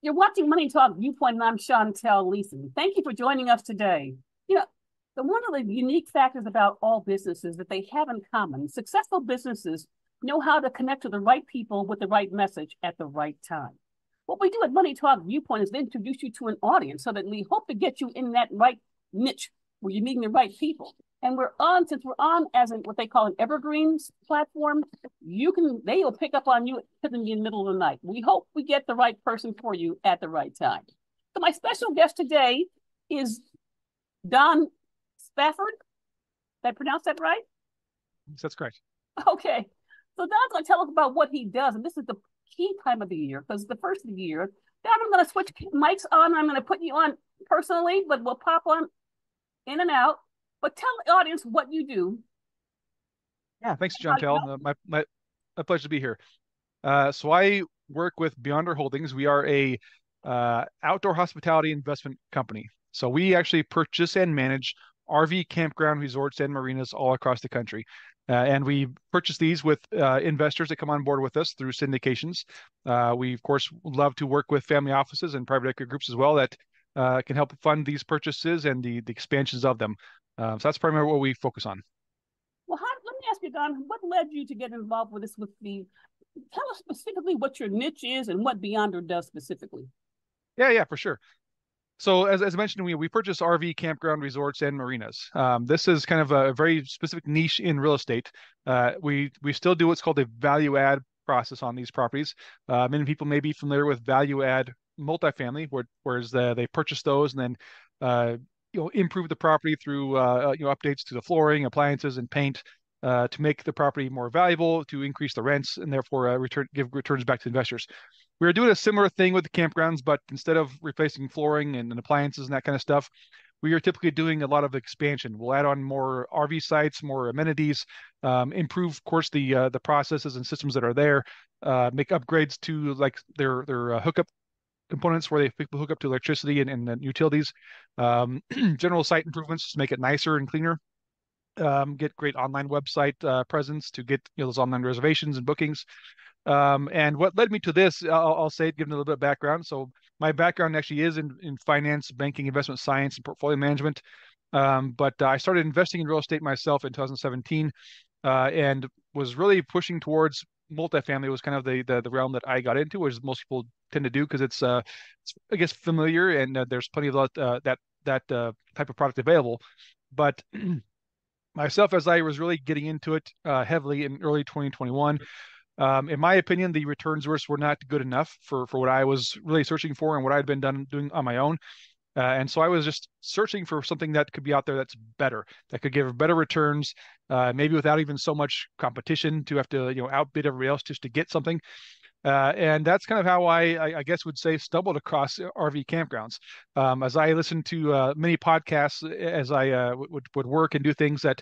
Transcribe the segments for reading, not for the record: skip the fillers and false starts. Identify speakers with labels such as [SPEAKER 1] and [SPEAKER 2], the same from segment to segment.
[SPEAKER 1] You're watching Money Talk Viewpoint, and I'm Chantel Leeson. Thank you for joining us today. You know, one of the unique factors about all businesses that they have in common, successful businesses know how to connect to the right people with the right message at the right time. What we do at Money Talk Viewpoint is introduce you to an audience so that we hope to get you in that right niche where you're meeting the right people. And since we're on as what they call an evergreens platform, they will pick up on you in the middle of the night. We hope we get the right person for you at the right time. So my special guest today is Don Spafford. Did I pronounce that right?
[SPEAKER 2] Yes, that's correct.
[SPEAKER 1] Okay. So Don's going to tell us about what he does. And this is the key time of the year because the first of the year. Don, I'm going to switch mics on. I'm going to put you on personally, but we'll pop on in and out. But tell the audience what you do.
[SPEAKER 2] Yeah, thanks, Chantel. My pleasure to be here. So I work with Beyonder Holdings. We are a outdoor hospitality investment company. So we actually purchase and manage RV campground resorts and marinas all across the country. And we purchase these with investors that come on board with us through syndications. We, of course, love to work with family offices and private equity groups as well that can help fund these purchases and the expansions of them. So that's primarily what we focus on.
[SPEAKER 1] Well, let me ask you, Don, what led you to get involved with this? Tell us specifically what your niche is and what Beyonder does specifically.
[SPEAKER 2] Yeah, for sure. So as I mentioned, we purchase RV campground resorts and marinas. This is kind of a very specific niche in real estate. We still do what's called a value add process on these properties. Many people may be familiar with value add multifamily, whereas they purchase those and then improve the property through updates to the flooring, appliances, and paint to make the property more valuable, to increase the rents, and therefore give returns back to investors. We're doing a similar thing with the campgrounds, but instead of replacing flooring and appliances and that kind of stuff, we are typically doing a lot of expansion. We'll add on more RV sites, more amenities, improve, of course, the processes and systems that are there, make upgrades to like their hookup components where people hook up to electricity and utilities, general site improvements to make it nicer and cleaner. Get great online website presence to get those online reservations and bookings. And what led me to this, I'll say, give a little bit of background. So my background actually is in finance, banking, investment science, and portfolio management. But I started investing in real estate myself in 2017 and was really pushing towards multifamily was kind of the realm that I got into, which most people tend to do because it's I guess familiar and there's plenty of that type of product available. But myself, as I was really getting into it heavily in early 2021, in my opinion, the returns were not good enough for what I was really searching for and what I'd been doing on my own. And so I was just searching for something that could be out there that's better, that could give better returns, maybe without even so much competition to have to outbid everybody else just to get something. And that's kind of how I guess would say stumbled across RV campgrounds. As I listened to many podcasts as I would work and do things that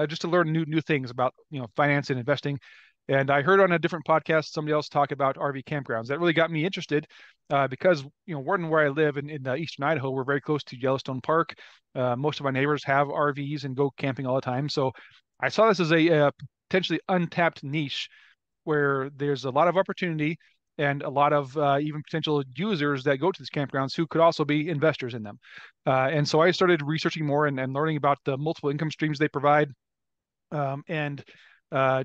[SPEAKER 2] just to learn new things about finance and investing. And I heard on a different podcast somebody else talk about RV campgrounds. That really got me interested because where I live in eastern Idaho, we're very close to Yellowstone Park. Most of my neighbors have RVs and go camping all the time. So I saw this as a potentially untapped niche where there's a lot of opportunity and a lot of even potential users that go to these campgrounds who could also be investors in them. And so I started researching more and learning about the multiple income streams they provide, and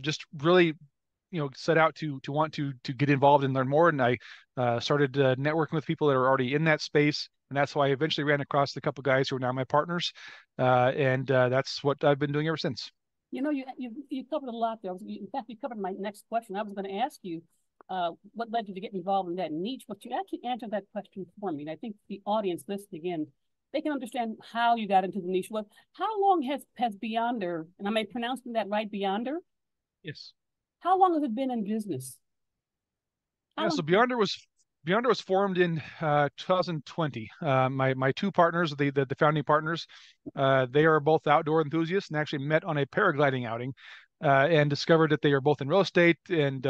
[SPEAKER 2] just really set out to want to get involved and learn more. And I started networking with people that are already in that space. And that's why I eventually ran across a couple of guys who are now my partners. And that's what I've been doing ever since.
[SPEAKER 1] You covered a lot there. In fact, you covered my next question. I was going to ask you what led you to get involved in that niche, but you actually answered that question for me. And I think the audience listening in, they can understand how you got into the niche. Well, how long has Beyonder, and am I pronouncing that right, Beyonder?
[SPEAKER 2] Yes.
[SPEAKER 1] How long has it been in business?
[SPEAKER 2] So Beyonder was formed in 2020. My two partners, the founding partners, they are both outdoor enthusiasts and actually met on a paragliding outing and discovered that they are both in real estate and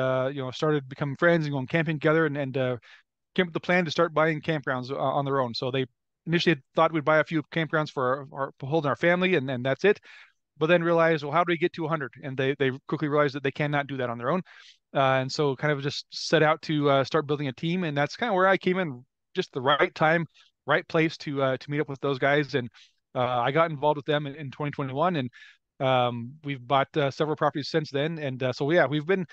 [SPEAKER 2] started becoming friends and going camping together and came up with the plan to start buying campgrounds on their own. So they initially thought we'd buy a few campgrounds for holding our family and that's it. But then realized, well, how do we get to 100? And they quickly realized that they cannot do that on their own. And so kind of just set out to start building a team, and that's kind of where I came in, just the right time, right place to meet up with those guys, and I got involved with them in 2021, and we've bought several properties since then, and so yeah, we've been,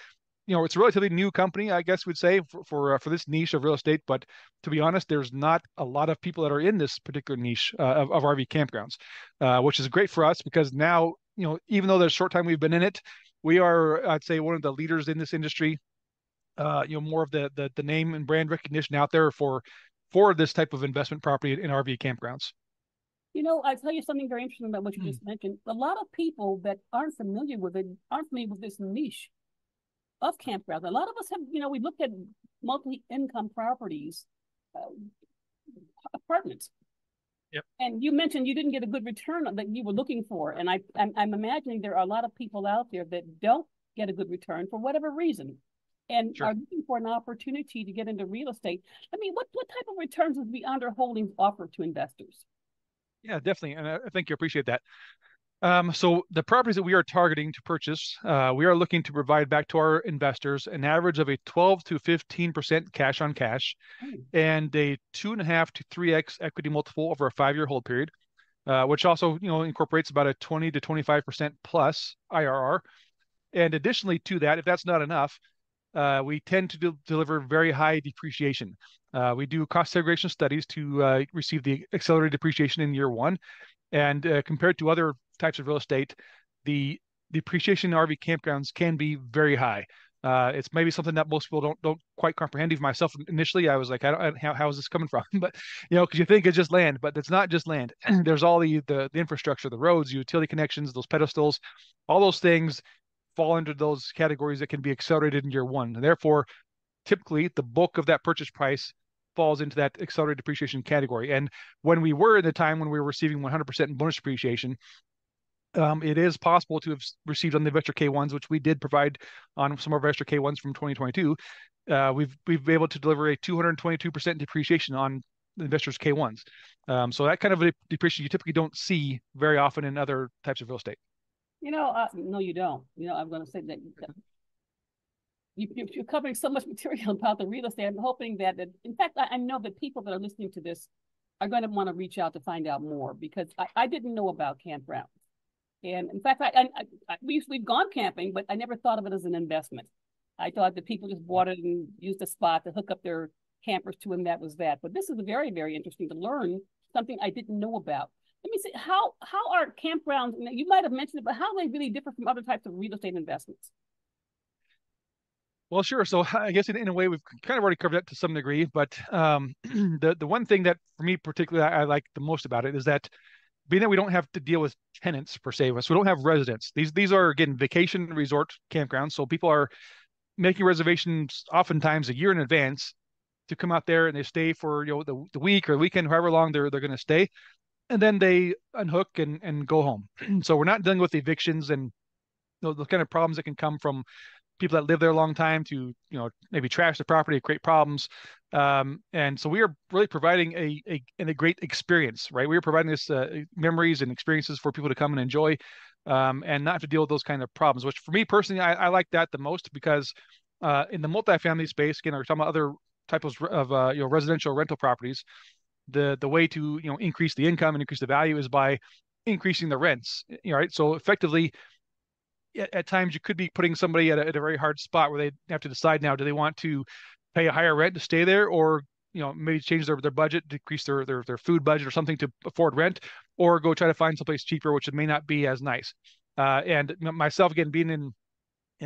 [SPEAKER 2] it's a relatively new company, I guess we'd say, for this niche of real estate. But to be honest, there's not a lot of people that are in this particular niche of RV campgrounds, which is great for us because now, even though there's a short time we've been in it, we are, I'd say, one of the leaders in this industry. More of the name and brand recognition out there for this type of investment property in RV campgrounds.
[SPEAKER 1] I tell you something very interesting about what you
[SPEAKER 2] Hmm.
[SPEAKER 1] just mentioned. A lot of people that aren't familiar with it aren't familiar with this niche of campgrounds. A lot of us have, we looked at multi-income properties, uh, apartments.
[SPEAKER 2] Yep.
[SPEAKER 1] And you mentioned you didn't get a good return that you were looking for. And I'm imagining there are a lot of people out there that don't get a good return for whatever reason and
[SPEAKER 2] Sure.
[SPEAKER 1] are looking for an opportunity to get into real estate. I mean, what type of returns does the underholdings offer to investors?
[SPEAKER 2] Yeah, definitely. And I think you appreciate that. So the properties that we are targeting to purchase, we are looking to provide back to our investors an average of a 12 to 15% cash on cash
[SPEAKER 1] Oh,
[SPEAKER 2] and a 2.5 to 3x equity multiple over a 5-year hold period, which also, incorporates about a 20 to 25% plus IRR. And additionally to that, if that's not enough, we tend to deliver very high depreciation. We do cost segregation studies to receive the accelerated depreciation in year one. And compared to other types of real estate, the depreciation in RV campgrounds can be very high. It's maybe something that most people don't quite comprehend. Even myself, initially, I was like, how is this coming from? But because you think it's just land, but it's not just land. There's all the infrastructure, the roads, utility connections, those pedestals, all those things fall into those categories that can be accelerated in year one. And therefore, typically the bulk of that purchase price falls into that accelerated depreciation category. And when we were in the time when we were receiving 100% in bonus depreciation, it is possible to have received on the Investor K1s, which we did provide on some of our Investor K1s from 2022. We've been able to deliver a 222% depreciation on the investors K1s. So that kind of a depreciation you typically don't see very often in other types of real estate.
[SPEAKER 1] no, you don't. I'm going to say that you're covering so much material about the real estate. I'm hoping that in fact, I know that people that are listening to this are going to want to reach out to find out more because I didn't know about campgrounds. And in fact, we've gone camping, but I never thought of it as an investment. I thought that people just bought it and used a spot to hook up their campers to, and that was that. But this is very, very interesting to learn something I didn't know about. Let me see how are campgrounds? You might have mentioned it, but how they really differ from other types of real estate investments?
[SPEAKER 2] Well, sure. So I guess in a way we've kind of already covered that to some degree, but the one thing that for me particularly I like the most about it is that being that we don't have to deal with tenants per se, so we don't have residents. These are again vacation resort campgrounds, so people are making reservations oftentimes a year in advance to come out there and they stay for the week or weekend, however long they're going to stay, and then they unhook and go home. So we're not dealing with evictions and the kind of problems that can come from people that live there a long time to maybe trash the property, create problems. And so we are really providing a great experience, right? We are providing this memories and experiences for people to come and enjoy, and not to deal with those kind of problems. Which for me personally, I like that the most because in the multifamily space, again, or some other types of residential rental properties, the way to increase the income and increase the value is by increasing the rents. Right? So effectively, at times you could be putting somebody at a very hard spot where they have to decide now, do they want to pay a higher rent to stay there, or maybe change their budget, decrease their food budget or something to afford rent, or go try to find someplace cheaper, which may not be as nice. And myself, again, being in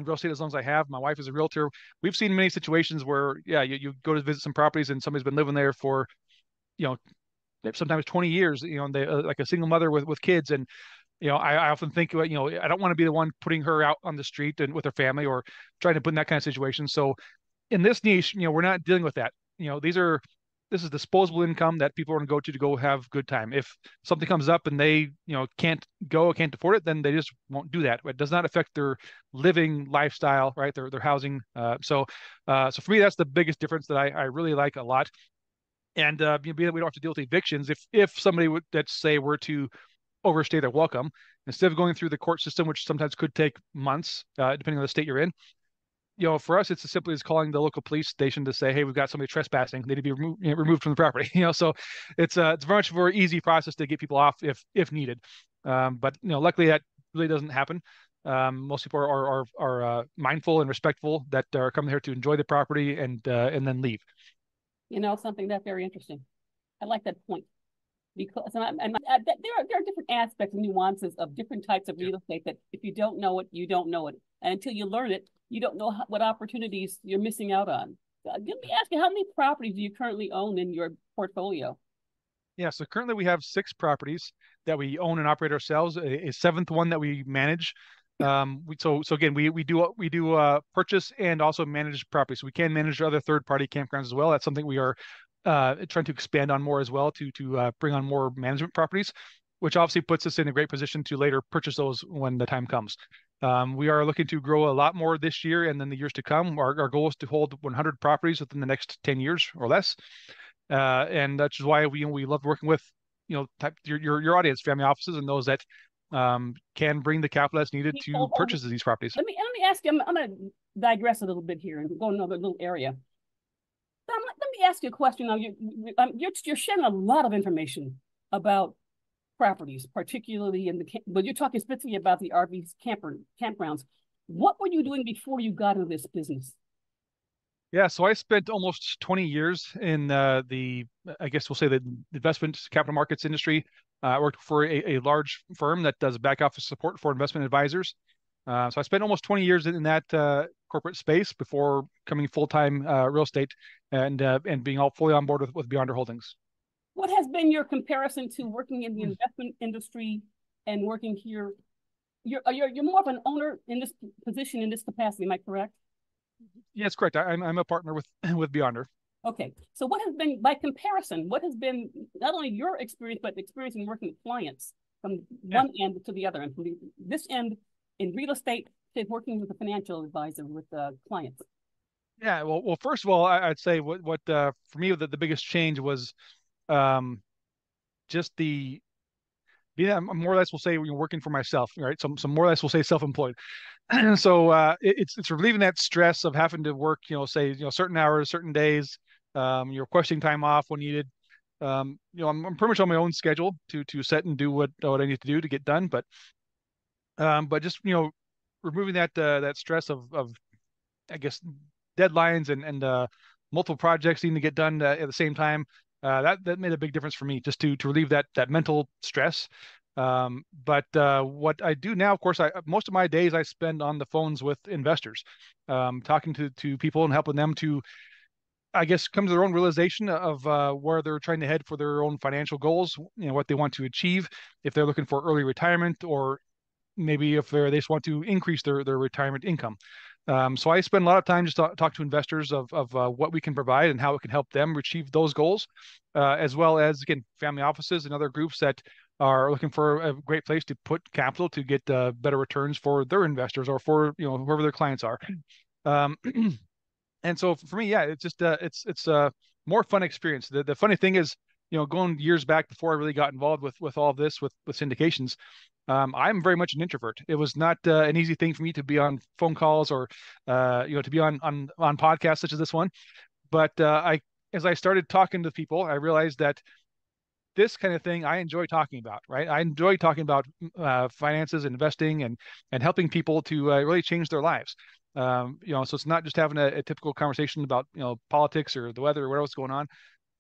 [SPEAKER 2] real estate as long as I have, my wife is a realtor. We've seen many situations where, yeah, you go to visit some properties and somebody's been living there for, you know, sometimes 20 years, and they like a single mother with kids. And I often think, I don't want to be the one putting her out on the street and with her family or trying to put in that kind of situation. So in this niche, we're not dealing with that. This is disposable income that people are going to go have good time. If something comes up and they, can't go, can't afford it, then they just won't do that. It does not affect their living lifestyle, right? Their housing. So for me, that's the biggest difference that I really like a lot. And being that we don't have to deal with evictions, if somebody would, let's say, were to overstay their welcome, instead of going through the court system, which sometimes could take months, depending on the state you're in, for us, it's as simply as calling the local police station to say, hey, we've got somebody trespassing. They need to be removed from the property. So it's very much a very easy process to get people off if needed. But luckily that really doesn't happen. Most people are mindful and respectful that are coming here to enjoy the property and then leave.
[SPEAKER 1] Something that's very interesting. I like that point because there are different aspects and nuances of different types of real estate that if you don't know it, you don't know it. And until you learn it, you don't know what opportunities you're missing out on. Let me ask you, how many properties do you currently own in your portfolio?
[SPEAKER 2] Yeah, so currently we have 6 properties that we own and operate ourselves. A seventh one that we manage. So again, we do purchase and also manage properties. So we can manage other third-party campgrounds as well. That's something we are trying to expand on more as well to bring on more management properties, which obviously puts us in a great position to later purchase those when the time comes. We are looking to grow a lot more this year and then the years to come. Our goal is to hold 100 properties within the next 10 years or less. And that's why we love working with your audience, family offices, and those that can bring the capital that's needed to purchase these properties.
[SPEAKER 1] Let me ask you. I'm going to digress a little bit here and go another little area. Let me ask you a question. Now you're sharing a lot of information about properties, particularly but you're talking specifically about the RV campgrounds. What were you doing before you got into this business?
[SPEAKER 2] Yeah, so I spent almost 20 years in I guess we'll say the investment capital markets industry. I worked for a large firm that does back office support for investment advisors. So I spent almost 20 years in that corporate space before coming full-time real estate and being all fully on board with Beyonder Holdings.
[SPEAKER 1] What has been your comparison to working in the investment industry and working here? You're more of an owner in this position, in this capacity, am I correct?
[SPEAKER 2] Yes, correct. I'm a partner with Beyonder.
[SPEAKER 1] Okay. So what has been, by comparison, what has been not only your experience, but the experience in working with clients from one end to the other, and from this end in real estate to working with a financial advisor with clients?
[SPEAKER 2] Yeah, well, first of all, I'd say what for me the biggest change was just the being more or less we'll say working for myself, right? So more or less we'll say self-employed. So it's relieving that stress of having to work, say certain hours, certain days, you're requesting time off when needed. I'm pretty much on my own schedule to set and do what I need to do to get done, but just removing that stress of I guess deadlines and multiple projects needing to get done at the same time. That made a big difference for me just to relieve that mental stress. But what I do now, of course, most of my days I spend on the phones with investors, talking to people and helping them to, I guess, come to their own realization of where they're trying to head for their own financial goals, what they want to achieve, if they're looking for early retirement, or maybe if they just want to increase their retirement income. So I spend a lot of time just talk to investors of what we can provide and how it can help them achieve those goals, as well as, again, family offices and other groups that are looking for a great place to put capital to get better returns for their investors or for whoever their clients are. Um, and so for me, yeah, it's just it's a more fun experience. The funny thing is, going years back before I really got involved with all of this with syndications, I'm very much an introvert. It was not an easy thing for me to be on phone calls or to be on podcasts such as this one. But as I started talking to people, I realized that this kind of thing I enjoy talking about, right? I enjoy talking about finances, investing, and helping people to really change their lives. So it's not just having a typical conversation about politics or the weather or whatever's going on,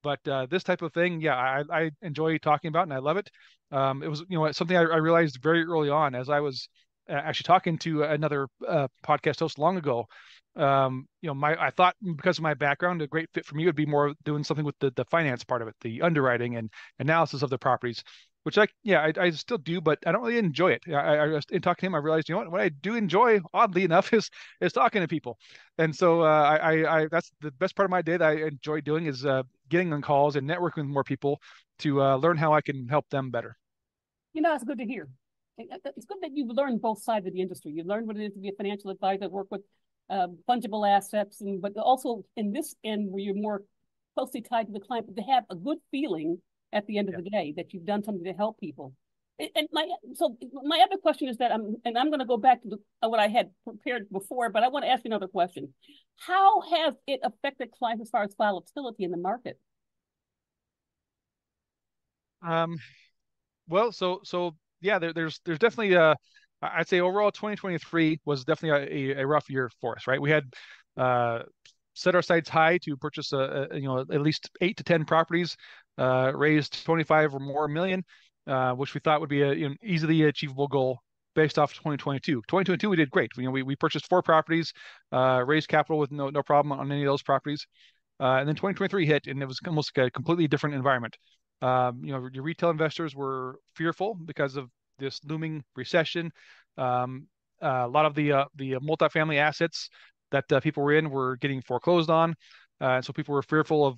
[SPEAKER 2] but this type of thing, yeah, I enjoy talking about and I love it. It was something I realized very early on as I was actually talking to another podcast host long ago. I thought because of my background, a great fit for me would be more doing something with the finance part of it, the underwriting and analysis of the properties, which I still do, but I don't really enjoy it. In talking to him, I realized, what I do enjoy, oddly enough, is talking to people. And so I that's the best part of my day that I enjoy doing is getting on calls and networking with more people to learn how I can help them better.
[SPEAKER 1] It's good to hear. It's good that you've learned both sides of the industry. You've learned what it is to be a financial advisor, work with fungible assets, but also in this end where you're more closely tied to the client, but to have a good feeling at the end of the day that you've done something to help people. And my other question is that I'm going to go back to what I had prepared before, but I want to ask you another question. How has it affected clients as far as volatility in the market?
[SPEAKER 2] Um, well, so yeah, there's definitely I'd say overall 2023 was definitely a rough year for us, right? We had uh set our sights high to purchase at least 8 to 10 properties, raised 25 or more million, which we thought would be a easily achievable goal based off 2022. 2022 we did great. We purchased 4 properties, raised capital with no problem on any of those properties. And then 2023 hit, and it was almost like a completely different environment. Your retail investors were fearful because of this looming recession. Um, a lot of the multifamily assets that people were in were getting foreclosed on, so people were fearful of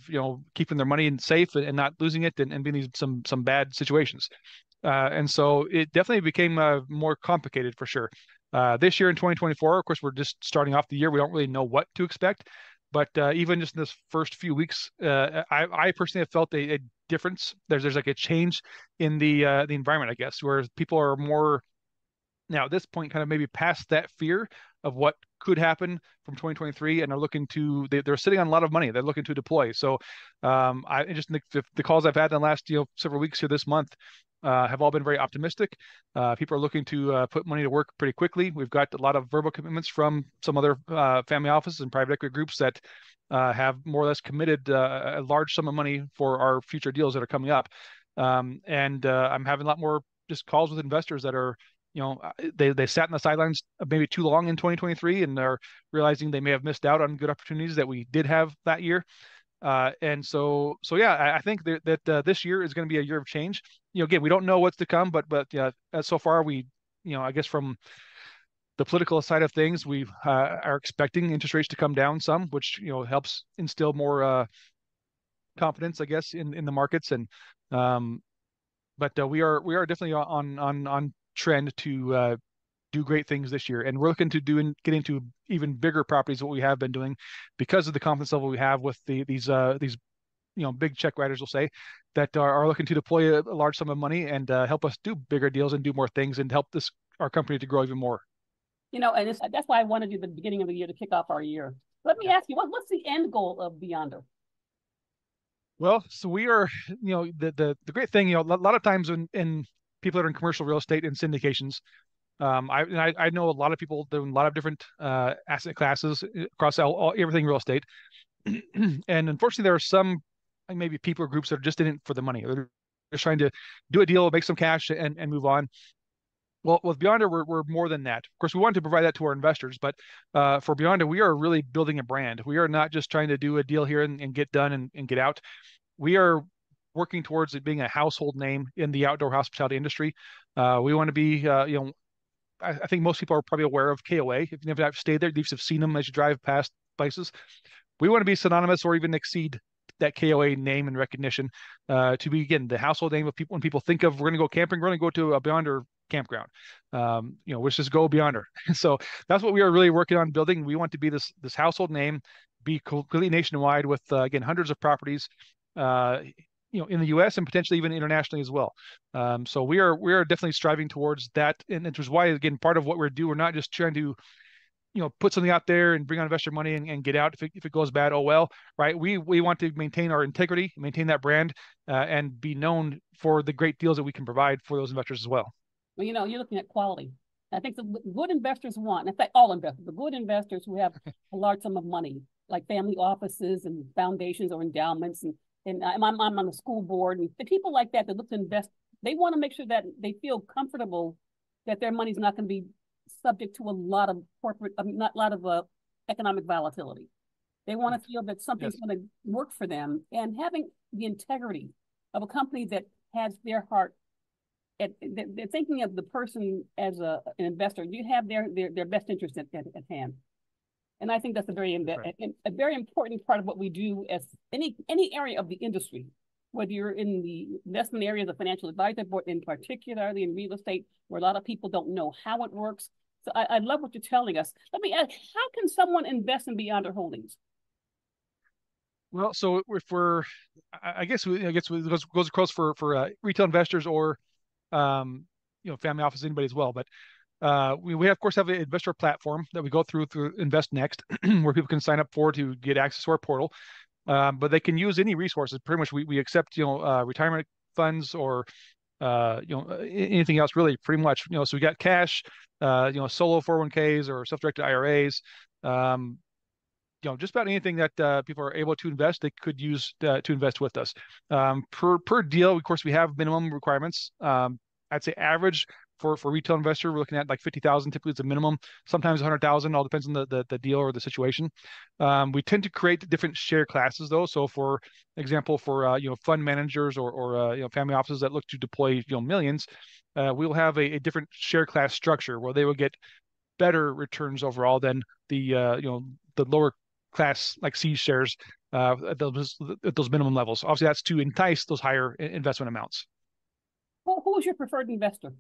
[SPEAKER 2] keeping their money in safe and not losing it and being some bad situations. And so it definitely became more complicated for sure. This year in 2024, of course, we're just starting off the year. We don't really know what to expect. But even just in this first few weeks, I personally have felt a difference. There's like a change in the environment, I guess, where people are more now at this point kind of maybe past that fear of what could happen from 2023 and are looking to they're sitting on a lot of money they're looking to deploy. So I just think the calls I've had in the last several weeks here this month have all been very optimistic. People are looking to put money to work pretty quickly. We've got a lot of verbal commitments from some other family offices and private equity groups that have more or less committed a large sum of money for our future deals that are coming up. And I'm having a lot more just calls with investors that are they sat in the sidelines maybe too long in 2023 and are realizing they may have missed out on good opportunities that we did have that year. And so yeah, I think that this year is going to be a year of change. Again, we don't know what's to come, but yeah, so far I guess from the political side of things, we are expecting interest rates to come down some, which helps instill more confidence, I guess, in the markets. And but we are definitely on trend to do great things this year, and we're looking to get into even bigger properties than what we have been doing because of the confidence level we have with these big check writers, will say, that are looking to deploy a large sum of money and help us do bigger deals and do more things and help our company to grow even more.
[SPEAKER 1] And that's why I wanted you at the beginning of the year to kick off our year. Let me
[SPEAKER 2] Yeah.
[SPEAKER 1] ask you, what's the end goal of Beyonder?
[SPEAKER 2] Well, so we are, the great thing, a lot of times in people that are in commercial real estate and syndications, I know a lot of people doing a lot of different asset classes across everything real estate. And unfortunately, there are some maybe people or groups that are just in it for the money. They're just trying to do a deal, make some cash, and move on. Well, with Beyonder, we're more than that. Of course, we want to provide that to our investors, but for Beyonder, we are really building a brand. We are not just trying to do a deal here and get done and get out. We are working towards it being a household name in the outdoor hospitality industry. We want to be, I think most people are probably aware of KOA. If you've never stayed there, you've seen them as you drive past places. We want to be synonymous or even exceed that KOA name and recognition, to be, again, the household name of people. When people think of we're going to go camping, we're going to go to a Beyonder campground. Let's just go Beyonder. So that's what we are really working on building. We want to be this household name, be completely nationwide with again hundreds of properties, in the U.S. and potentially even internationally as well. So we are definitely striving towards that, and which is why, again, part of what we're doing, we're not just trying to put something out there and bring on investor money and get out. If it goes bad, oh well, right? We want to maintain our integrity, maintain that brand, and be known for the great deals that we can provide for those investors as well.
[SPEAKER 1] Well, you're looking at quality. I think the good investors want, in fact, all investors, the good investors who have a large sum of money, like family offices and foundations or endowments, and I'm on the school board, and the people like that look to invest, they want to make sure that they feel comfortable that their money's not going to be subject to a lot of not a lot of economic volatility. They want to feel that something's
[SPEAKER 2] Yes.
[SPEAKER 1] going to work for them, and having the integrity of a company that has their heart. They're thinking of the person as an investor. You have their best interest at hand, and I think that's
[SPEAKER 2] Right.
[SPEAKER 1] a very important part of what we do as any area of the industry. Whether you're in the investment area, the financial advisor board, in particularly in real estate, where a lot of people don't know how it works. So I love what you're telling us. Let me ask, how can someone invest in Beyonder Holdings?
[SPEAKER 2] Well, so if I guess it goes across for retail investors or family office, anybody as well. But we of course have an investor platform that we go through Invest Next, where people can sign up for to get access to our portal. But they can use any resources. Pretty much, we accept retirement funds or anything else really. Pretty much, so we got cash, solo 401ks or self-directed IRAs. Just about anything that people are able to invest, they could use to invest with us. Per deal, of course, we have minimum requirements. I'd say average for retail investor, we're looking at like 50,000. Typically, it's a minimum. Sometimes 100,000. All depends on the deal or the situation. We tend to create different share classes though. So, for example, for fund managers or family offices that look to deploy millions, we will have a different share class structure where they will get better returns overall than the lower class like C shares at those minimum levels. Obviously, that's to entice those higher investment amounts.
[SPEAKER 1] Who is your preferred investor?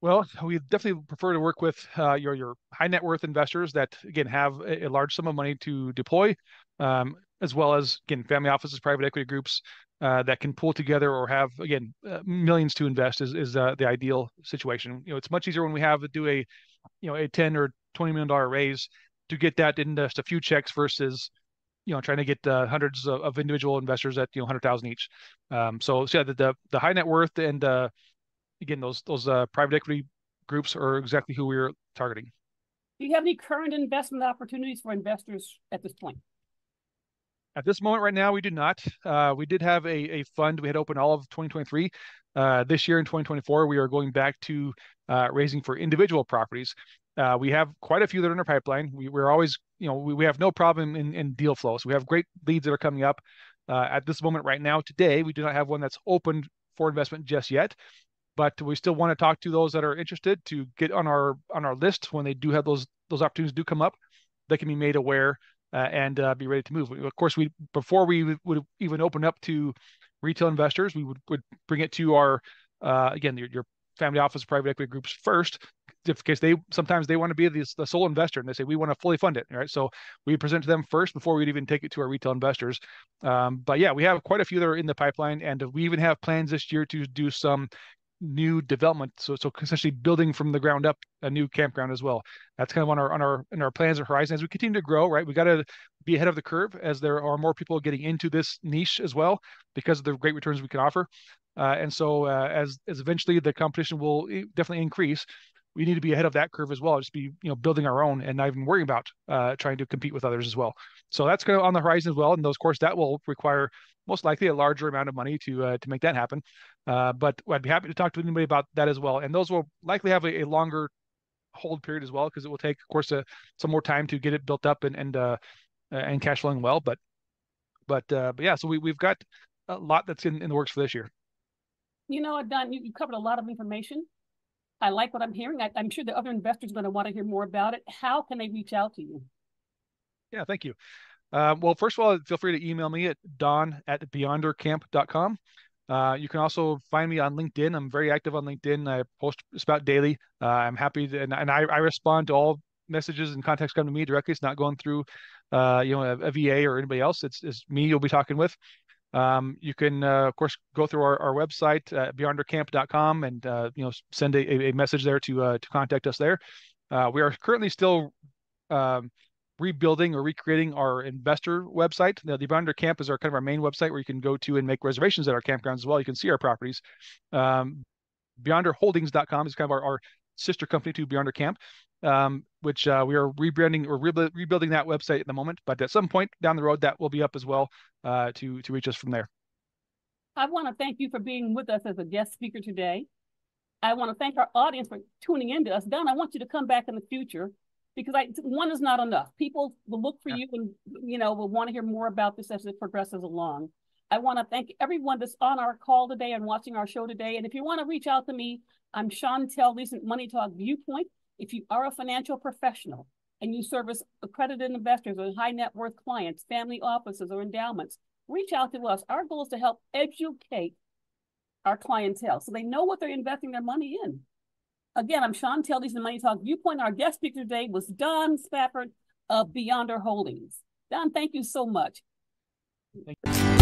[SPEAKER 2] Well, we definitely prefer to work with your high net worth investors that, again, have a large sum of money to deploy, as well as, again, family offices, private equity groups that can pull together or have, again, millions to invest is the ideal situation. It's much easier when we have to do a $10 or $20 million raise to get that in just a few checks versus trying to get hundreds of individual investors at 100,000 each. So yeah, the high net worth and again, those private equity groups are exactly who we're targeting.
[SPEAKER 1] Do you have any current investment opportunities for investors at this point?
[SPEAKER 2] At this moment right now, we do not. We did have a fund we had open all of 2023. This year in 2024, we are going back to raising for individual properties. We have quite a few that are in our pipeline. We're always, we have no problem in deal flow. So we have great leads that are coming up. At this moment right now, today, we do not have one that's opened for investment just yet. But we still want to talk to those that are interested to get on our list when they do have those opportunities do come up. They can be made aware and be ready to move. Of course, before we would even open up to retail investors, we would bring it to our again your family office, private equity groups first, in case sometimes they want to be the sole investor and they say we want to fully fund it. Right, so we present to them first before we'd even take it to our retail investors. But yeah, we have quite a few that are in the pipeline, and we even have plans this year to do some new development, so essentially building from the ground up a new campground as well. That's kind of in our plans or horizon as we continue to grow. Right, we got to be ahead of the curve as there are more people getting into this niche as well because of the great returns we can offer. And so as eventually the competition will definitely increase, we need to be ahead of that curve as well. Just be building our own and not even worrying about trying to compete with others as well. So that's kind of on the horizon as well. And of course, that will require most likely a larger amount of money to make that happen. But I'd be happy to talk to anybody about that as well. And those will likely have a longer hold period as well, because it will take, of course, some more time to get it built up and cash flowing well. But yeah, so we've got a lot that's in the works for this year.
[SPEAKER 1] Don, you covered a lot of information. I like what I'm hearing. I'm sure the other investors are going to want to hear more about it. How can they reach out to you?
[SPEAKER 2] Yeah, thank you. Well, first of all, feel free to email me at don@beyondercamp.com. You can also find me on LinkedIn. I'm very active on LinkedIn. I post just about daily. I'm happy to, and I respond to all messages and contacts come to me directly. It's not going through a VA or anybody else. It's me you'll be talking with. You can, of course, go through our website, beyondercamp.com, and send a message there to contact us there. We are currently still rebuilding or recreating our investor website. The Beyonder Camp is our main website where you can go to and make reservations at our campgrounds as well. You can see our properties. Beyonderholdings.com is kind of our sister company to Beyonder Camp, which we are rebranding or rebuilding that website at the moment. But at some point down the road, that will be up as well to reach us from there.
[SPEAKER 1] I want to thank you for being with us as a guest speaker today. I want to thank our audience for tuning in to us. Don, I want you to come back in the future, because one is not enough. People will look for you and will want to hear more about this as it progresses along. I want to thank everyone that's on our call today and watching our show today. And if you want to reach out to me, I'm Chantel Leeson, Money Talk Viewpoint. If you are a financial professional and you service accredited investors or high net worth clients, family offices, or endowments, reach out to us. Our goal is to help educate our clientele so they know what they're investing their money in. Again, I'm Chantel Leeson, Money Talk Viewpoint. Our guest speaker today was Don Spafford of Beyonder Holdings. Don, thank you so much.
[SPEAKER 2] Thank you.